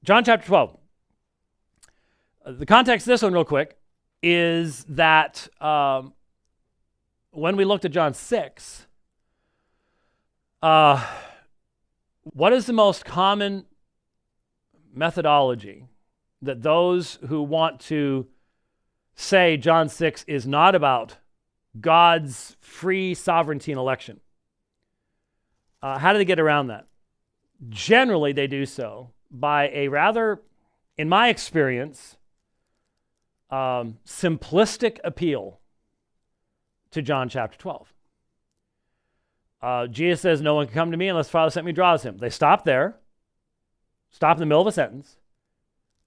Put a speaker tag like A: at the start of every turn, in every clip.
A: John chapter 12. The context of this one real quick is that when we looked at John 6, what is the most common methodology that those who want to say John 6 is not about God's free sovereignty and election? How do they get around that? Generally, they do so by a rather, in my experience, simplistic appeal to John chapter 12. Jesus says, no one can come to me unless the Father sent me draws him. They stop there, stop in the middle of a sentence,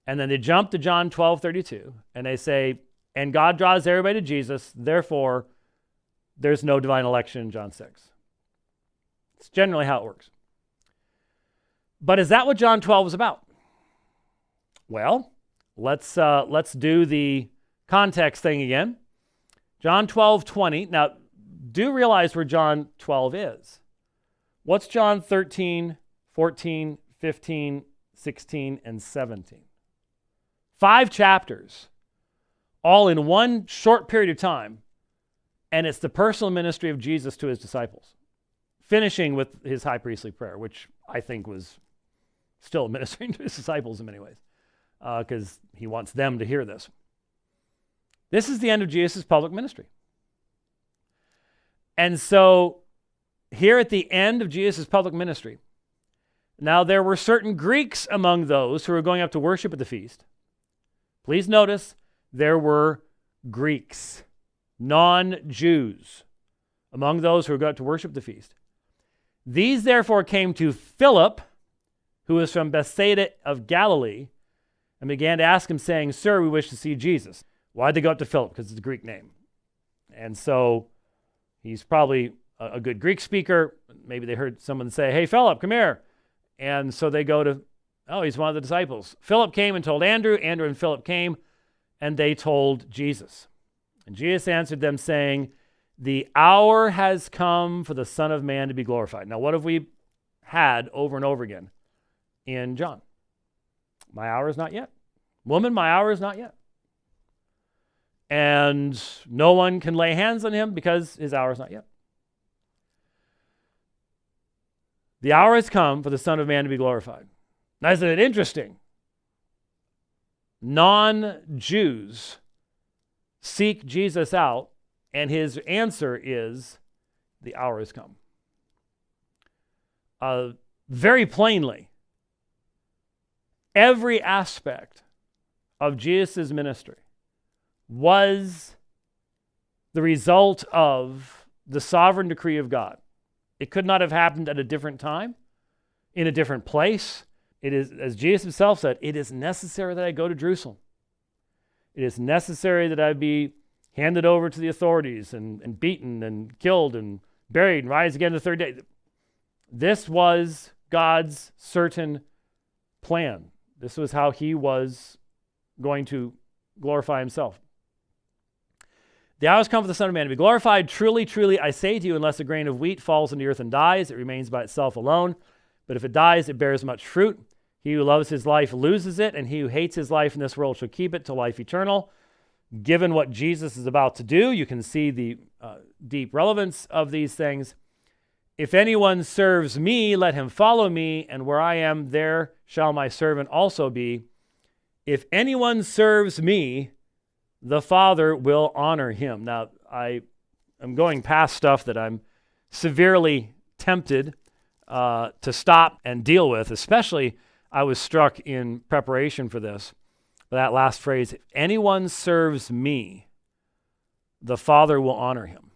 A: and then they jump to John 12:32, and they say, and God draws everybody to Jesus, therefore there's no divine election in John 6. It's generally how it works. But is that what John 12 was about? Well, let's do the context thing again. John 12:20. Now, do realize where John 12 is. What's John 13, 14, 15, 16, and 17? 5 chapters, all in one short period of time, and it's the personal ministry of Jesus to his disciples, finishing with his high priestly prayer, which I think was still ministering to his disciples in many ways, because he wants them to hear this. This is the end of Jesus' public ministry. And so here at the end of Jesus' public ministry, now there were certain Greeks among those who were going up to worship at the feast. Please notice there were Greeks, non-Jews, among those who were going up to worship at the feast. These therefore came to Philip, who was from Bethsaida of Galilee, and began to ask him, saying, Sir, we wish to see Jesus. Why'd they go up to Philip? Because it's a Greek name. And so he's probably a good Greek speaker. Maybe they heard someone say, hey, Philip, come here. And so they go to, oh, he's one of the disciples. Philip came and told Andrew. Andrew and Philip came, and they told Jesus. And Jesus answered them, saying, the hour has come for the Son of Man to be glorified. Now, what have we had over and over again in John? My hour is not yet. Woman, my hour is not yet. And no one can lay hands on him because his hour is not yet. The hour has come for the Son of Man to be glorified. Now, isn't it interesting? Non-Jews seek Jesus out, and his answer is, the hour has come. Very plainly, every aspect of Jesus' ministry was the result of the sovereign decree of God. It could not have happened at a different time, in a different place. It is, as Jesus himself said, it is necessary that I go to Jerusalem. It is necessary that I be handed over to the authorities and beaten and killed and buried and rise again the third day. This was God's certain plan. This was how he was going to glorify himself. The hour has come for the Son of Man to be glorified. Truly, truly, I say to you, unless a grain of wheat falls in the earth and dies, it remains by itself alone. But if it dies, it bears much fruit. He who loves his life loses it, and he who hates his life in this world shall keep it to life eternal. Given what Jesus is about to do, you can see the deep relevance of these things. If anyone serves me, let him follow me, and where I am, there shall my servant also be. If anyone serves me, the Father will honor him. Now, I am going past stuff that I'm severely tempted to stop and deal with. Especially, I was struck in preparation for this, that last phrase, if anyone serves me, the Father will honor him.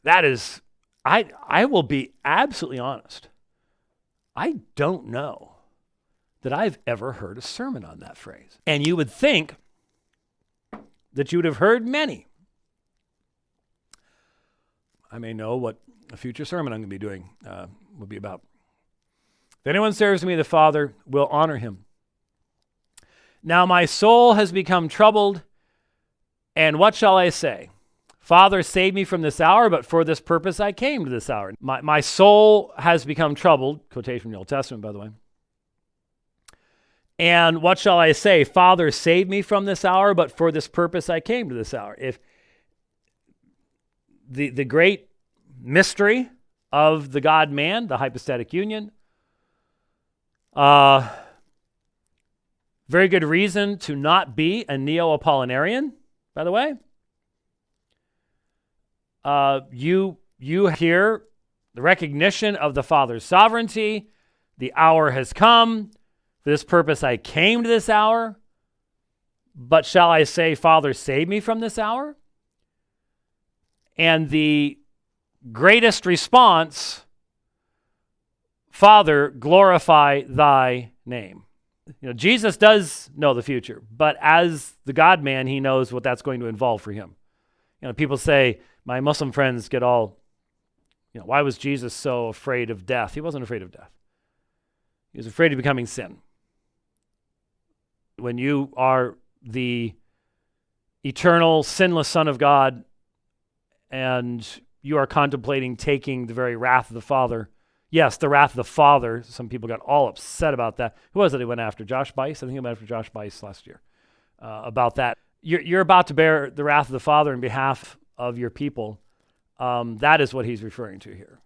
A: That is, I will be absolutely honest. I don't know that I've ever heard a sermon on that phrase. And you would think that you would have heard many. I may know what a future sermon I'm going to be doing will be about. If anyone serves me, the Father will honor him. Now my soul has become troubled, and what shall I say? Father, save me from this hour, but for this purpose I came to this hour. My soul has become troubled, quotation from the Old Testament, by the way. And what shall I say? Father, save me from this hour, but for this purpose I came to this hour. If the great mystery of the God-man, the hypostatic union, very good reason to not be a Neo-Apollinarian, by the way. You hear the recognition of the Father's sovereignty. The hour has come. For this purpose I came to this hour. But shall I say, Father, save me from this hour? And the greatest response, Father, glorify thy name. Jesus does know the future, but as the God-man, he knows what that's going to involve for him. People say, my Muslim friends get all, why was Jesus so afraid of death? He wasn't afraid of death. He was afraid of becoming sin. When you are the eternal, sinless Son of God, and you are contemplating taking the very wrath of the Father. Yes, the wrath of the Father. Some people got all upset about that. Who was it he went after? Josh Bice? I think he went after Josh Bice last year about that. You're about to bear the wrath of the Father in behalf of your people. That is what he's referring to here.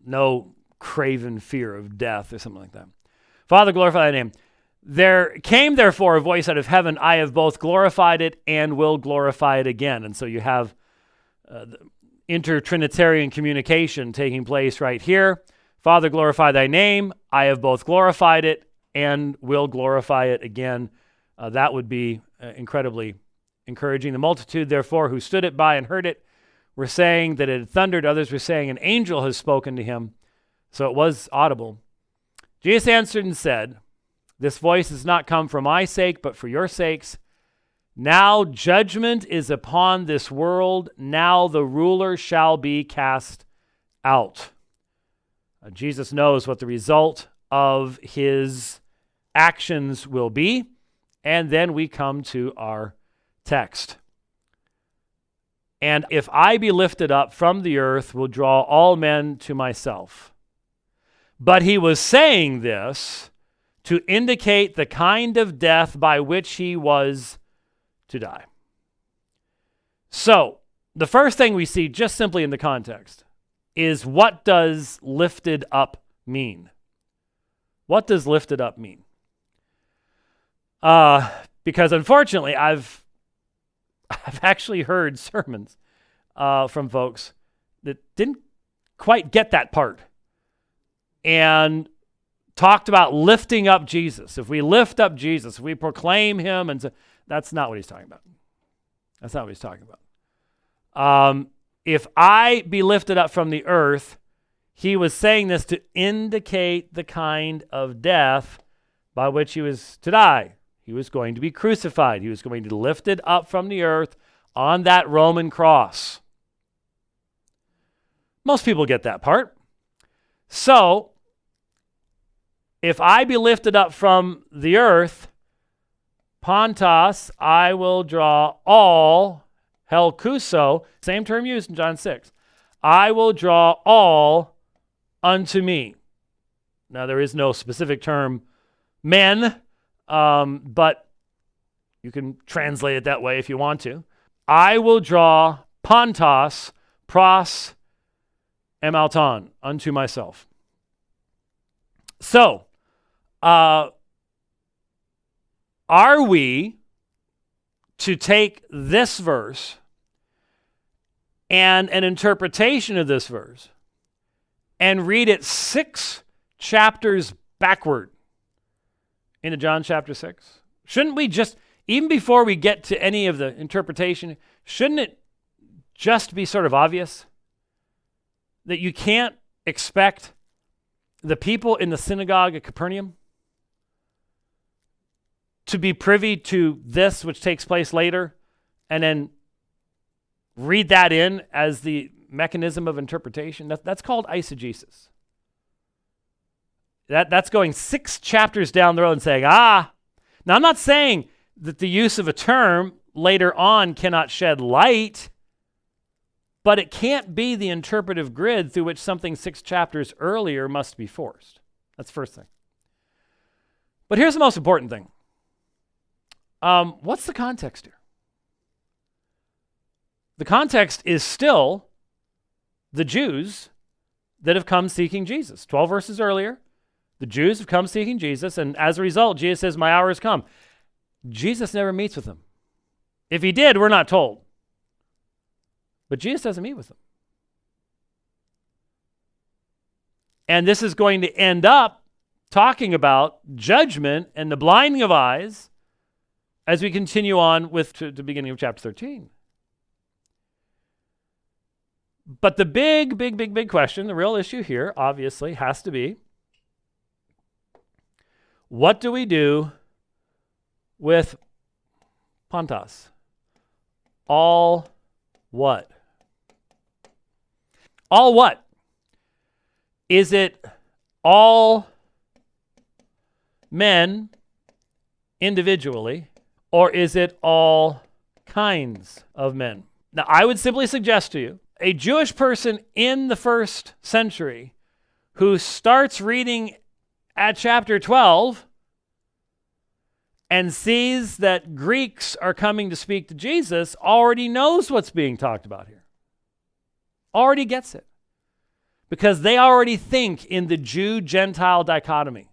A: No craven fear of death or something like that. Father, glorify thy name. There came, therefore, a voice out of heaven, I have both glorified it and will glorify it again. And so you have intertrinitarian communication taking place right here. Father, glorify thy name. I have both glorified it and will glorify it again. That would be incredibly encouraging. The multitude, therefore, who stood it by and heard it, were saying that it had thundered. Others were saying, an angel has spoken to him. So it was audible. Jesus answered and said, this voice has not come for my sake, but for your sakes. Now judgment is upon this world. Now the ruler shall be cast out. Jesus knows what the result of his actions will be. And then we come to our text. And if I be lifted up from the earth, will draw all men to myself. But he was saying this to indicate the kind of death by which he was to die. So, the first thing we see just simply in the context is, what does lifted up mean? What does lifted up mean? Because unfortunately, I've actually heard sermons from folks that didn't quite get that part and talked about lifting up Jesus. If we lift up Jesus, if we proclaim him, and so, that's not what he's talking about. That's not what he's talking about. If I be lifted up from the earth, he was saying this to indicate the kind of death by which he was to die. He was going to be crucified. He was going to be lifted up from the earth on that Roman cross. Most people get that part. So, if I be lifted up from the earth, Pontos, I will draw all, helkuso, same term used in John 6. I will draw all unto me. Now, there is no specific term, men, but you can translate it that way if you want to. I will draw Pontos, pros, emalton, unto myself. So, are we to take this verse and an interpretation of this verse and read it 6 chapters backward into John chapter 6? Shouldn't we just, even before we get to any of the interpretation, shouldn't it just be sort of obvious that you can't expect the people in the synagogue at Capernaum to be privy to this, which takes place later, and then read that in as the mechanism of interpretation? That's called eisegesis. That's going 6 chapters down the road and saying, Now, I'm not saying that the use of a term later on cannot shed light, but it can't be the interpretive grid through which something 6 chapters earlier must be forced. That's the first thing. But here's the most important thing. What's the context here? The context is still the Jews that have come seeking Jesus. 12 verses earlier, the Jews have come seeking Jesus, and as a result, Jesus says, my hour has come. Jesus never meets with them. If he did, we're not told. But Jesus doesn't meet with them. And this is going to end up talking about judgment and the blinding of eyes as we continue on with to the beginning of chapter 13. But the big question, the real issue here, obviously, has to be, what do we do with Pontos? All what? All what? Is it all men individually, or is it all kinds of men? Now, I would simply suggest to you, a Jewish person in the first century who starts reading at chapter 12 and sees that Greeks are coming to speak to Jesus already knows what's being talked about here. Already gets it. Because they already think in the Jew-Gentile dichotomy.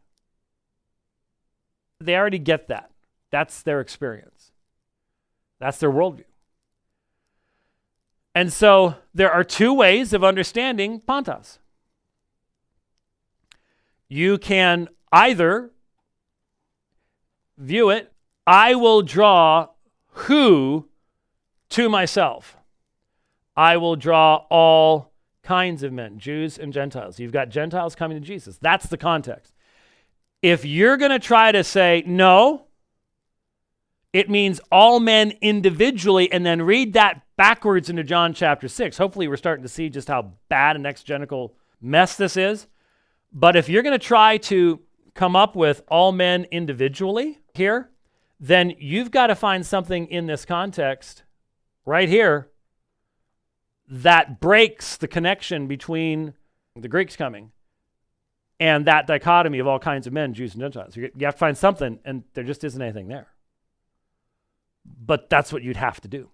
A: They already get that. That's their experience. That's their worldview. And so there are two ways of understanding Pontos. You can either view it, I will draw who to myself. I will draw all kinds of men, Jews and Gentiles. You've got Gentiles coming to Jesus. That's the context. If you're going to try to say, no, it means all men individually, and then read that backwards into John chapter 6. Hopefully we're starting to see just how bad an exegetical mess this is. But if you're going to try to come up with all men individually here, then you've got to find something in this context right here that breaks the connection between the Greeks coming and that dichotomy of all kinds of men, Jews and Gentiles. You have to find something, and there just isn't anything there. But that's what you'd have to do.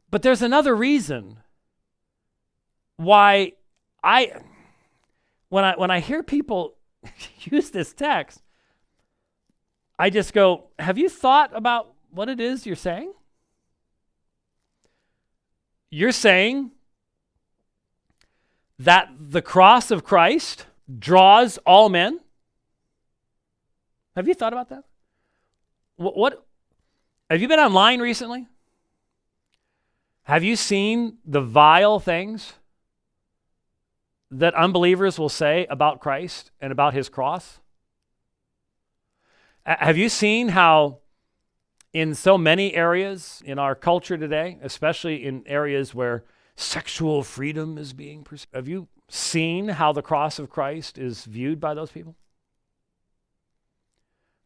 A: But there's another reason why when I hear people use this text, I just go, have you thought about what it is you're saying? You're saying that the cross of Christ draws all men? Have you thought about that? What have you been online recently? Have you seen the vile things that unbelievers will say about Christ and about his cross? Have you seen how in so many areas in our culture today, especially in areas where sexual freedom is being pursued, have you seen how the cross of Christ is viewed by those people?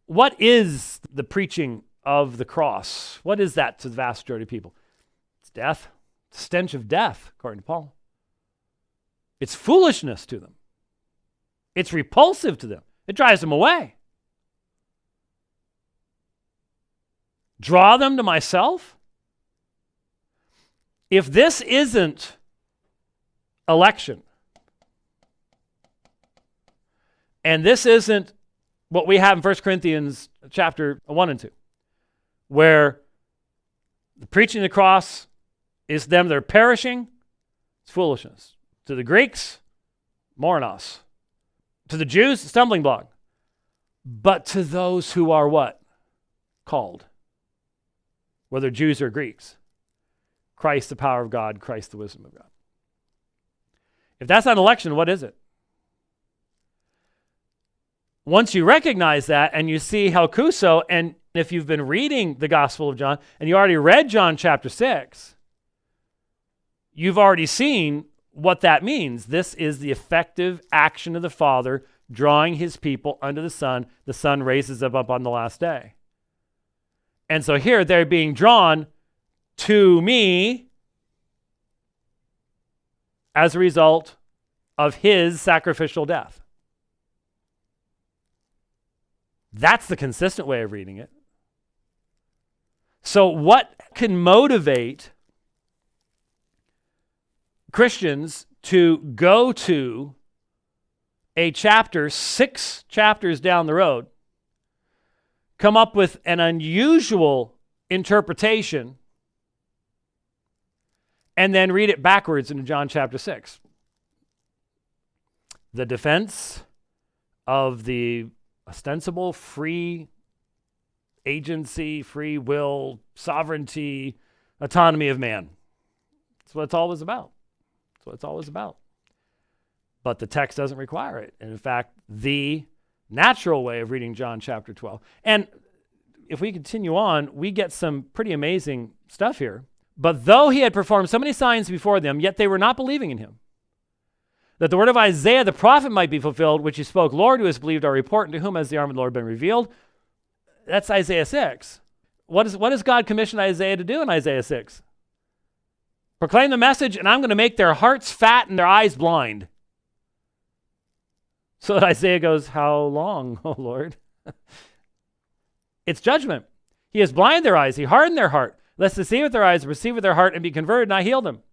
A: What is the preaching of the cross? What is that to the vast majority of people? It's death. It's the stench of death, according to Paul. It's foolishness to them. It's repulsive to them. It drives them away. Draw them to myself? If this isn't election, and this isn't what we have in 1 Corinthians chapter 1 and 2, where the preaching of the cross is them that are perishing, it's foolishness. To the Greeks, moros. To the Jews, stumbling block. But to those who are what? Called. Whether Jews or Greeks. Christ the power of God, Christ the wisdom of God. If that's not election, what is it? Once you recognize that and you see how Cuso, and if you've been reading the Gospel of John and you already read John chapter 6, you've already seen what that means. This is the effective action of the Father drawing his people unto the Son. The Son raises them up on the last day. And so here they're being drawn to me as a result of his sacrificial death. That's the consistent way of reading it. So what can motivate Christians to go to a chapter 6 chapters down the road, come up with an unusual interpretation, and then read it backwards into John chapter 6? The defense of the ostensible free agency, free will, sovereignty, autonomy of man. That's what it's always about. That's what it's always about. But the text doesn't require it. And in fact, the natural way of reading John chapter 12. And if we continue on, we get some pretty amazing stuff here. But though he had performed so many signs before them, yet they were not believing in him. That the word of Isaiah the prophet might be fulfilled, which he spoke, Lord, who has believed our report, and to whom has the arm of the Lord been revealed? That's Isaiah 6. What does God commission Isaiah to do in Isaiah 6? Proclaim the message, and I'm going to make their hearts fat and their eyes blind. So that Isaiah goes, how long, O Lord? It's judgment. He has blinded their eyes. He hardened their heart, lest they see with their eyes, receive with their heart, and be converted, and I heal them.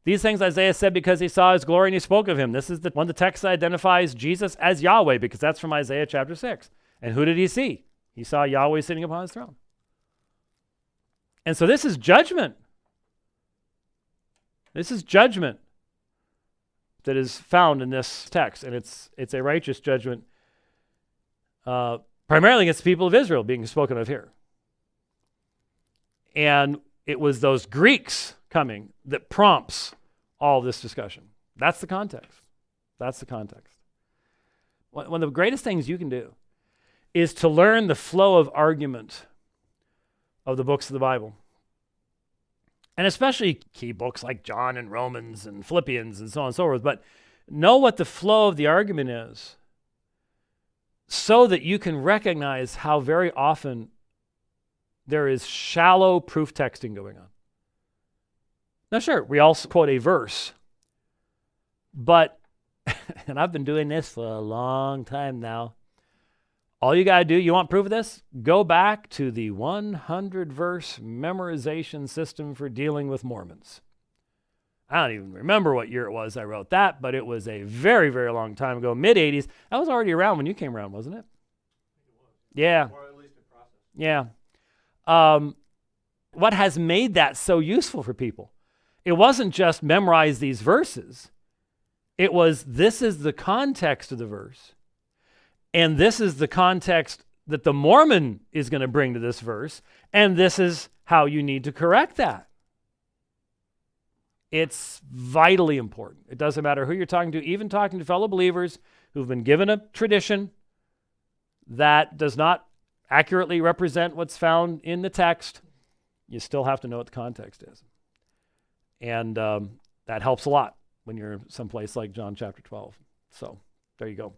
A: These things Isaiah said because he saw his glory and he spoke of him. This is one of the texts that identifies Jesus as Yahweh, because that's from Isaiah chapter 6. And who did he see? He saw Yahweh sitting upon his throne. And so this is judgment. This is judgment that is found in this text. And it's a righteous judgment primarily against the people of Israel being spoken of here. And it was those Greeks coming that prompts all this discussion. That's the context. That's the context. One of the greatest things you can do is to learn the flow of argument of the books of the Bible. And especially key books like John and Romans and Philippians and so on and so forth. But know what the flow of the argument is so that you can recognize how very often there is shallow proof texting going on. Now, sure, we all quote a verse, but, and I've been doing this for a long time now, all you got to do, you want proof of this? Go back to the 100-verse memorization system for dealing with Mormons. I don't even remember what year it was I wrote that, but it was a very, very long time ago, mid-'80s. That was already around when you came around, wasn't it? Yeah. Or at least in process. Yeah. What has made that so useful for people? It wasn't just memorize these verses. It was, this is the context of the verse. And this is the context that the Mormon is going to bring to this verse. And this is how you need to correct that. It's vitally important. It doesn't matter who you're talking to, even talking to fellow believers who've been given a tradition that does not accurately represent what's found in the text. You still have to know what the context is. And that helps a lot when you're someplace like John chapter 12. So there you go.